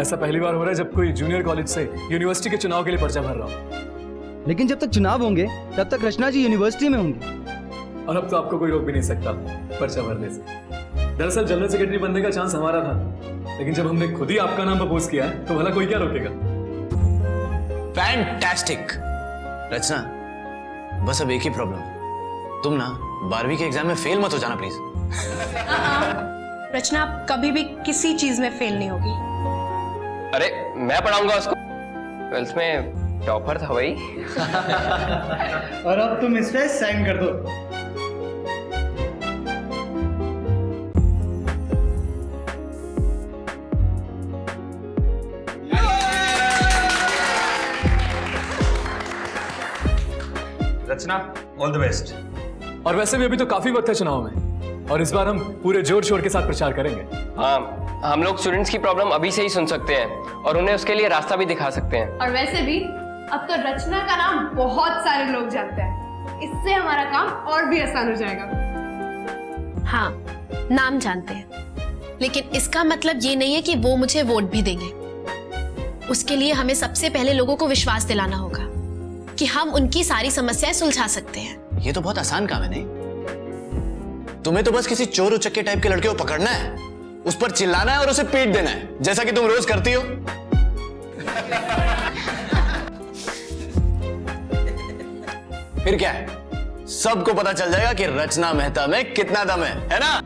ऐसा पहली बार हो रहा है जब कोई जूनियर कॉलेज से यूनिवर्सिटी के चुनाव के लिए पर्चा भर रहा हो। लेकिन जब तक चुनाव होंगे तब तक रचना जी यूनिवर्सिटी में होंगी। और अब तो आपको कोई रोक भी नहीं सकता पर्चा भरने से। दरअसल जनरल सेक्रेटरी बनने का चांस हमारा था, लेकिन जब हमने खुद ही आपका नाम प्रपोज किया है तो भला कोई क्या रोकेगा। फैंटास्टिक। रचना, बस अब एक ही प्रॉब्लम, तुम ना 12वीं के एग्जाम में फेल मत हो जाना प्लीज। रचना कभी भी किसी चीज में फेल नहीं होगी। अरे मैं पढ़ाऊंगा उसको, ट्वेल्थ में टॉपर था भाई। और अब तुम इस पे साइन कर दो। रचना, ऑल द बेस्ट। और वैसे भी अभी तो काफी वक्त है चुनाव में, और इस बार हम पूरे जोर शोर के साथ प्रचार करेंगे। हाँ, हम लोग स्टूडेंट्स की प्रॉब्लम अभी से ही सुन सकते हैं और उन्हें उसके लिए रास्ता भी दिखा सकते हैं। और वैसे भी अब तो रचना का नाम बहुत सारे लोग जानते हैं, इससे हमारा काम और भी आसान हो जाएगा। हाँ, नाम जानते हैं, लेकिन इसका मतलब ये नहीं है कि वो मुझे वोट भी देंगे। उसके लिए हमें सबसे पहले लोगों को विश्वास दिलाना होगा कि हम उनकी सारी समस्याएं सुलझा सकते हैं। ये तो बहुत आसान काम है नहीं? तुम्हें तो बस किसी चोर उचक्के टाइप के लड़के को पकड़ना है, उस पर चिल्लाना है और उसे पीट देना है, जैसा कि तुम रोज करती हो। फिर क्या है, सबको पता चल जाएगा कि रचना मेहता में कितना दम है ना?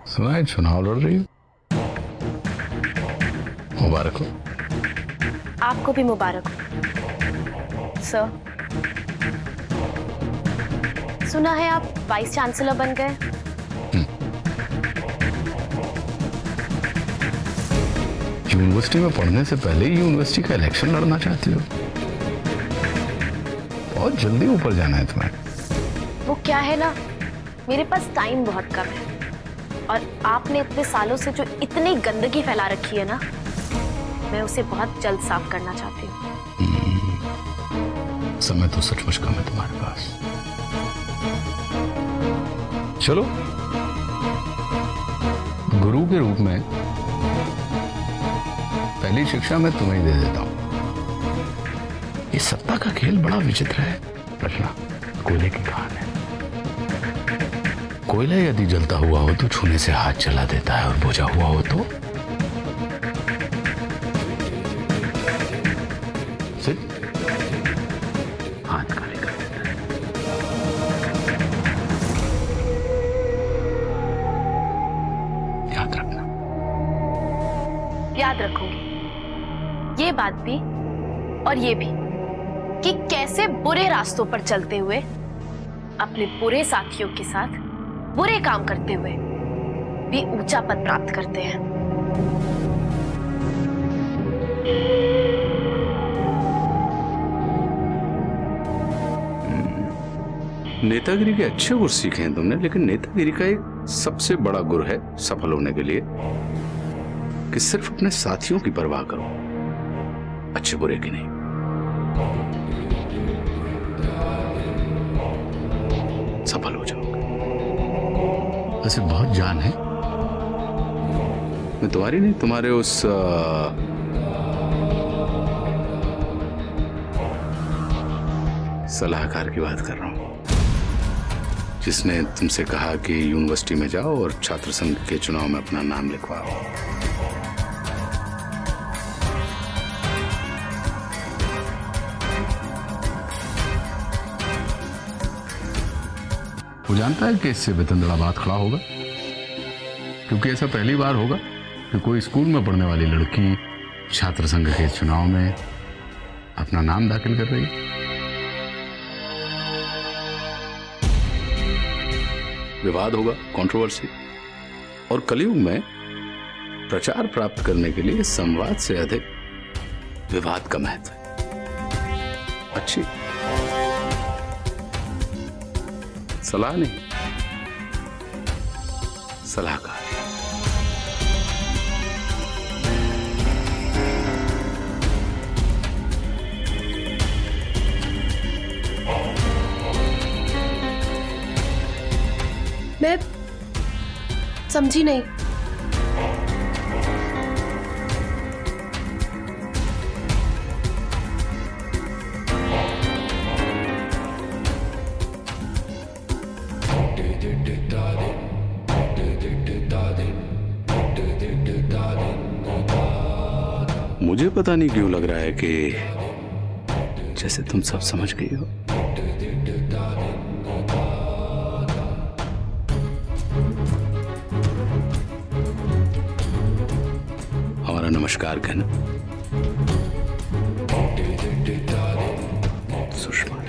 सुना है चुनाव लड़ रही हो, मुबारक हो। आपको भी मुबारक हो सर। सुना है आप वाइस चांसलर बन गए। यूनिवर्सिटी में पढ़ने से पहले ही यूनिवर्सिटी का इलेक्शन लड़ना चाहती हो? बहुत जल्दी ऊपर जाना है तुम्हें। वो क्या है ना, मेरे पास टाइम बहुत कम है, और आपने इतने सालों से जो इतनी गंदगी फैला रखी है ना, मैं उसे बहुत जल्द साफ करना चाहती हूँ। समय तो सचमुच कम है तुम्हारे पास। चलो, गुरु के रूप में पहली शिक्षा मैं तुम्हें ही दे देता हूं। ये सत्ता का खेल बड़ा विचित्र है रचना। कोयले की खान है। कोयला यदि जलता हुआ हो तो छूने से हाथ जला देता है, और बुझा हुआ हो तो सिर्फ हाथ काले कर देता है। याद रखना। याद रखूंगी ये बात भी और ये भी कि कैसे बुरे रास्तों पर चलते हुए अपने बुरे साथियों के साथ बुरे काम करते हुए भी ऊंचा पद प्राप्त करते हैं। नेतागिरी के अच्छे गुर सीखे हैं तुमने, लेकिन नेतागिरी का एक सबसे बड़ा गुर है सफल होने के लिए कि सिर्फ अपने साथियों की परवाह करो, अच्छे बुरे की नहीं। सफल हो जाओगे। वैसे बहुत जान है मैं तुम्हारी नहीं, तुम्हारे उस सलाहकार की बात कर रहा हूं जिसने तुमसे कहा कि यूनिवर्सिटी में जाओ और छात्र संघ के चुनाव में अपना नाम लिखवाओ। वो जानता है कि इससे बेतंदड़ा खड़ा होगा, क्योंकि ऐसा पहली बार होगा कि कोई स्कूल में पढ़ने वाली लड़की छात्र संघ के चुनाव में अपना नाम दाखिल कर रही है। विवाद होगा, कंट्रोवर्सी, और कलयुग में प्रचार प्राप्त करने के लिए संवाद से अधिक विवाद का महत्व है। अच्छी सलाह नहीं, सलाहकार। मैं समझी नहीं। मुझे पता नहीं क्यों लग रहा है कि जैसे तुम सब समझ गई हो। हमारा नमस्कार कहना। सुषमा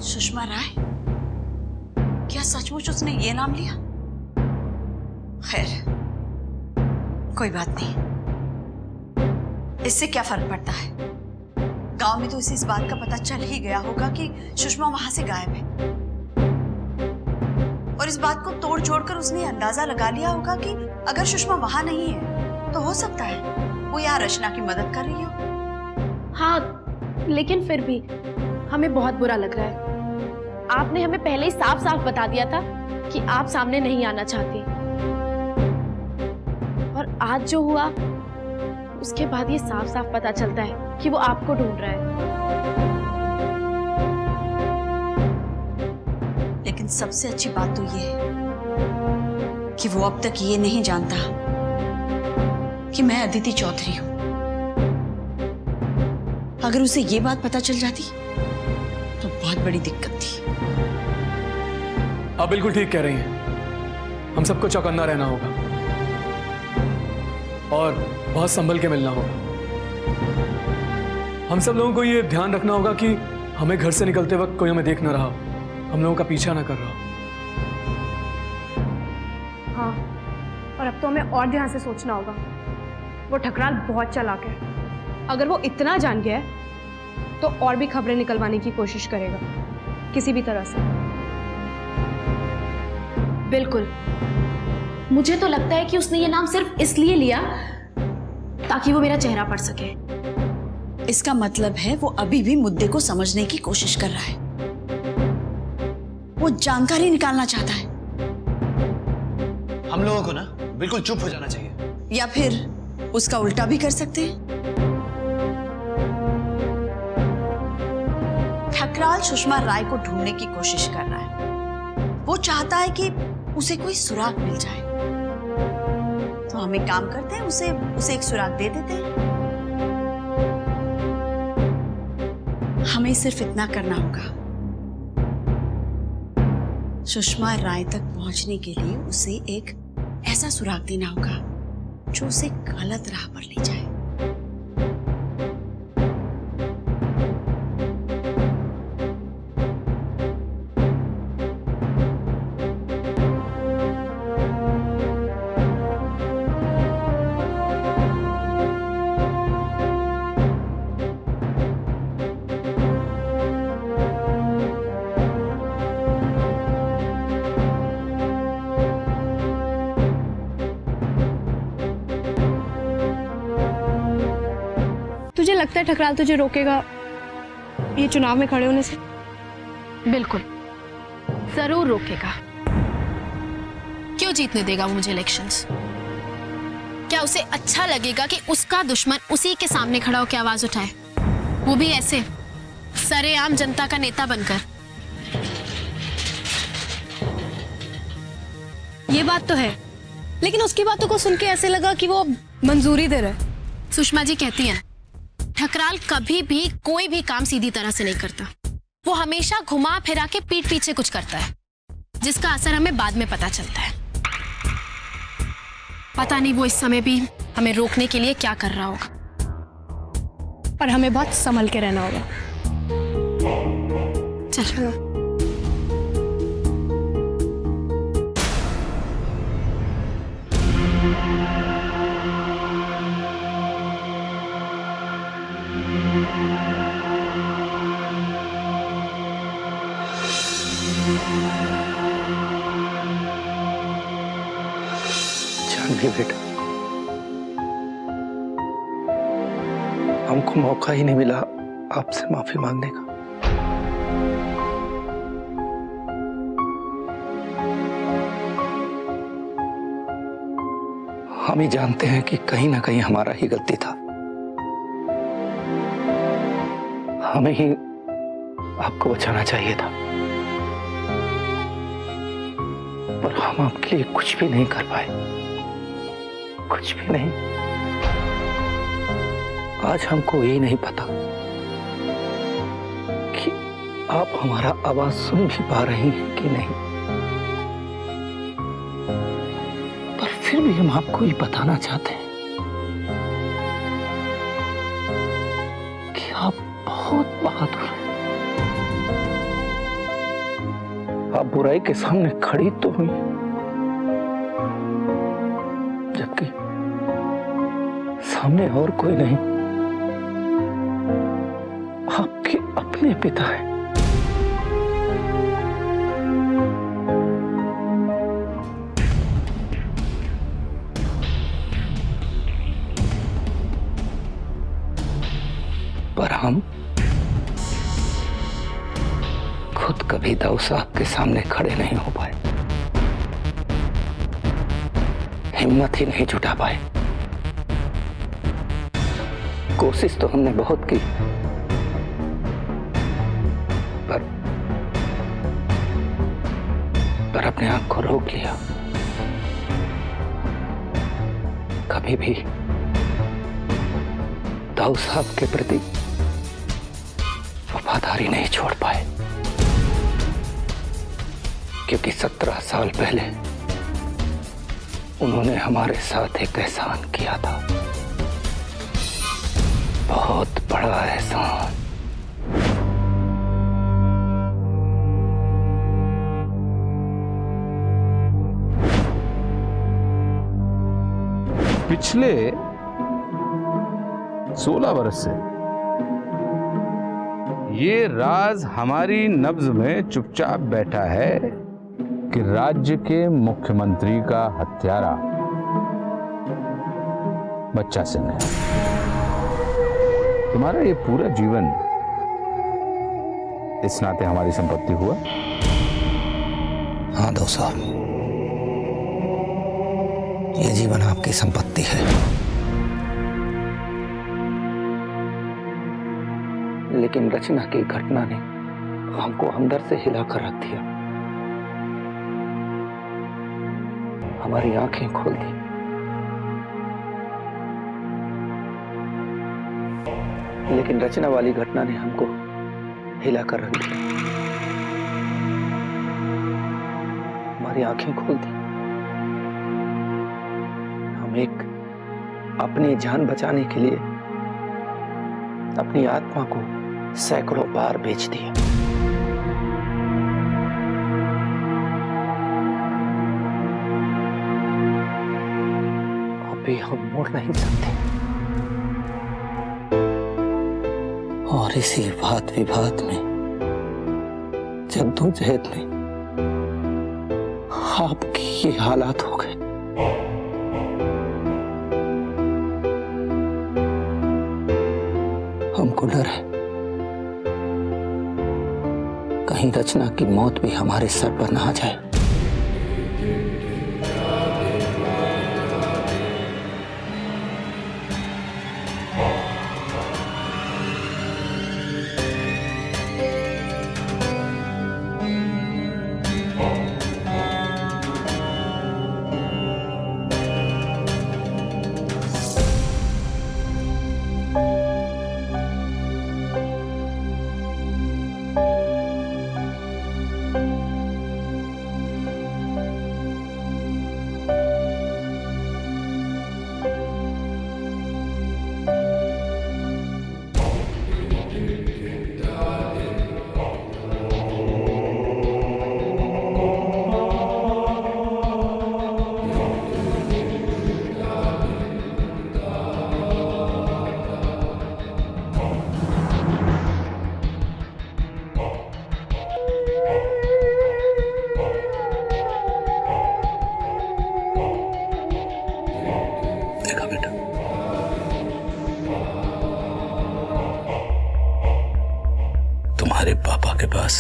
सुषमा राय, क्या सचमुच उसने ये नाम लिया? खैर, कोई बात नहीं, इससे क्या फर्क पड़ता है। गांव में तो इसे इस बात का पता चल ही गया होगा कि सुषमा वहां से गायब है, और इस बात को तोड़ जोड़ कर उसने अंदाजा लगा लिया होगा कि अगर सुषमा वहां नहीं है तो हो सकता है वो यहाँ रचना की मदद कर रही हो। हाँ, लेकिन फिर भी हमें बहुत बुरा लग रहा है। आपने हमें पहले ही साफ साफ बता दिया था कि आप सामने नहीं आना चाहती, और आज जो हुआ उसके बाद ये साफ साफ पता चलता है कि वो आपको ढूंढ रहा है। लेकिन सबसे अच्छी बात तो ये है कि वो अब तक ये नहीं जानता कि मैं अदिति चौधरी हूं। अगर उसे ये बात पता चल जाती तो बहुत बड़ी दिक्कत थी। आप बिल्कुल ठीक कह रही हैं। हम सबको चौकन्ना रहना होगा और बहुत संभल के मिलना होगा। हम सब लोगों को ये ध्यान रखना होगा कि हमें घर से निकलते वक्त कोई हमें देख ना रहा हो, हम लोगों का पीछा ना कर रहा हो। हाँ, और अब तो हमें और ध्यान से सोचना होगा। वो ठकराल बहुत चालाक है। अगर वो इतना जान गया है तो और भी खबरें निकलवाने की कोशिश करेगा किसी भी तरह से। बिल्कुल, मुझे तो लगता है कि उसने ये नाम सिर्फ इसलिए लिया ताकि वो मेरा चेहरा पढ़ सके। इसका मतलब है वो अभी भी मुद्दे को समझने की कोशिश कर रहा है। वो जानकारी निकालना चाहता है। हम लोगों को ना बिल्कुल चुप हो जाना चाहिए। या फिर उसका उल्टा भी कर सकते हैं। ठकराल सुषमा राय को ढूंढने की कोशिश कर रहा है। वो चाहता है कि उसे कोई सुराग मिल जाए। तो हम एक काम करते हैं, उसे एक सुराग दे देते हैं। हमें सिर्फ इतना करना होगा, सुषमा राय तक पहुंचने के लिए उसे एक ऐसा सुराग देना होगा जो उसे गलत राह पर ले जाए। तुझे लगता है ठकराल तुझे रोकेगा ये चुनाव में खड़े होने से? बिल्कुल, जरूर रोकेगा। क्यों जीतने देगा वो मुझे इलेक्शंस? क्या उसे अच्छा लगेगा कि उसका दुश्मन उसी के सामने खड़ा होकर आवाज उठाए, वो भी ऐसे सरेआम जनता का नेता बनकर? ये बात तो है, लेकिन उसकी बातों को सुन के ऐसे लगा कि वो मंजूरी दे रहा है। सुषमा जी कहती है, ठकराल कभी भी कोई भी काम सीधी तरह से नहीं करता। वो हमेशा घुमा फिरा के पीठ पीछे कुछ करता है, जिसका असर हमें बाद में पता चलता है। पता नहीं वो इस समय भी हमें रोकने के लिए क्या कर रहा होगा। पर हमें बहुत संभल के रहना होगा। चलो। जानवी बेटा, हमको मौका ही नहीं मिला आपसे माफी मांगने का। हम ही जानते हैं कि कहीं ना कहीं हमारा ही गलती था। हमें ही आपको बचाना चाहिए था, पर हम आपके लिए कुछ भी नहीं कर पाए, कुछ भी नहीं। आज हमको यही नहीं पता कि आप हमारा आवाज सुन भी पा रही हैं कि नहीं, पर फिर भी हम आपको ये बताना चाहते हैं कि आप बहुत बहादुर हैं। आप बुराई के सामने खड़ी तो हुई, जबकि सामने और कोई नहीं, आपके अपने पिता हैं। पर हम खुद कभी दाऊ साहब के सामने खड़े नहीं हो पाए, हिम्मत ही नहीं जुटा पाए। कोशिश तो हमने बहुत की, पर अपने आप को रोक लिया। कभी भी दाऊ साहब के प्रति वफादारी नहीं छोड़ पाए, क्योंकि 17 साल पहले उन्होंने हमारे साथ एक एहसान किया था, बहुत बड़ा एहसान। पिछले 16 वर्ष से ये राज हमारी नब्ज में चुपचाप बैठा है कि राज्य के मुख्यमंत्री का हत्यारा बच्चा सिंह है। तुम्हारा ये पूरा जीवन इस नाते हमारी संपत्ति हुआ। हाँ दो साहब, ये जीवन आपकी संपत्ति है, लेकिन रचना की घटना ने हमको अंदर से हिलाकर रख दिया, हमारी आंखें खोल दी। लेकिन रचना वाली घटना ने हमको हिलाकर रख दिया, हमारी आंखें खोल दी। हम एक अपनी जान बचाने के लिए अपनी आत्मा को सैकड़ों बार बेच दिया। अभी हम मुड़ नहीं सकते, और इसी वाद विवाद में जद्दोजहद में आपकी ये हालात हो गए। हमको डर है कहीं रचना की मौत भी हमारे सर पर ना आ जाए। तुम्हारे पापा के पास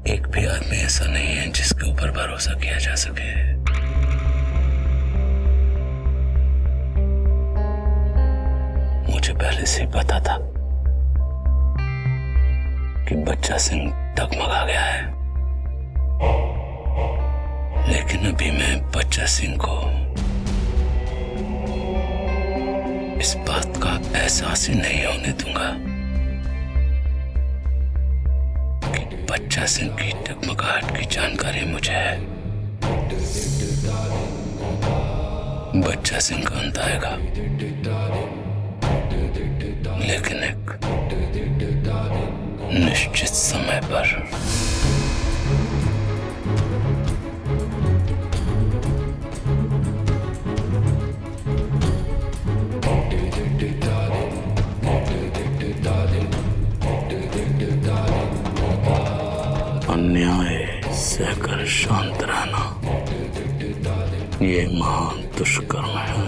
एक भी आदमी ऐसा नहीं है जिसके ऊपर भरोसा किया जा सके। मुझे पहले से पता था कि बच्चा सिंह डगमगा गया है, लेकिन अभी मैं बच्चा सिंह को इस बात का एहसास ही नहीं होने दूंगा कि बच्चा सिंह की डगमगाहट की जानकारी मुझे है। बच्चा सिंह का अंत आएगा, लेकिन एक निश्चित समय पर। अन्याय सहकर शांत रहना ये महान दुष्कर्म है।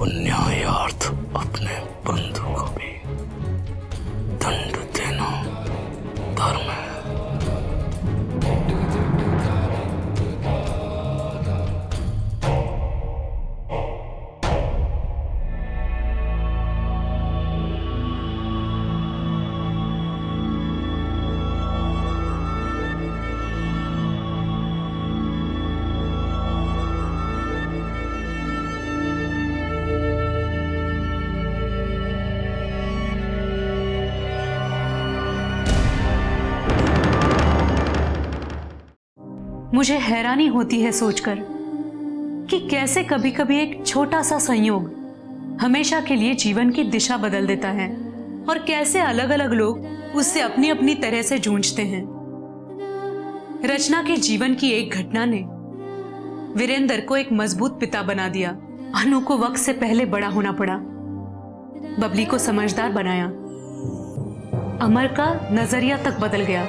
अन्यायार्थ अपने बंधु को भी दंड देना धर्म है। मुझे हैरानी होती है सोचकर कि कैसे कभी कभी एक छोटा सा संयोग हमेशा के लिए जीवन की दिशा बदल देता है, और कैसे अलग अलग लोग उससे अपनी अपनी तरह से जूझते हैं। रचना के जीवन की एक घटना ने वीरेंद्र को एक मजबूत पिता बना दिया। अनु को वक्त से पहले बड़ा होना पड़ा, बबली को समझदार बनाया, अमर का नजरिया तक बदल गया,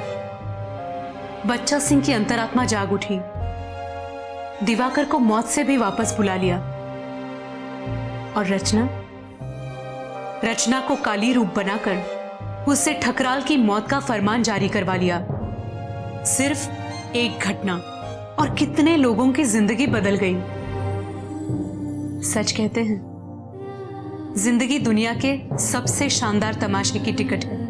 बच्चा सिंह की अंतरात्मा जाग उठी, दिवाकर को मौत से भी वापस बुला लिया, और रचना को काली रूप बनाकर उससे ठकराल की मौत का फरमान जारी करवा लिया। सिर्फ एक घटना और कितने लोगों की जिंदगी बदल गई। सच कहते हैं, जिंदगी दुनिया के सबसे शानदार तमाशे की टिकट है।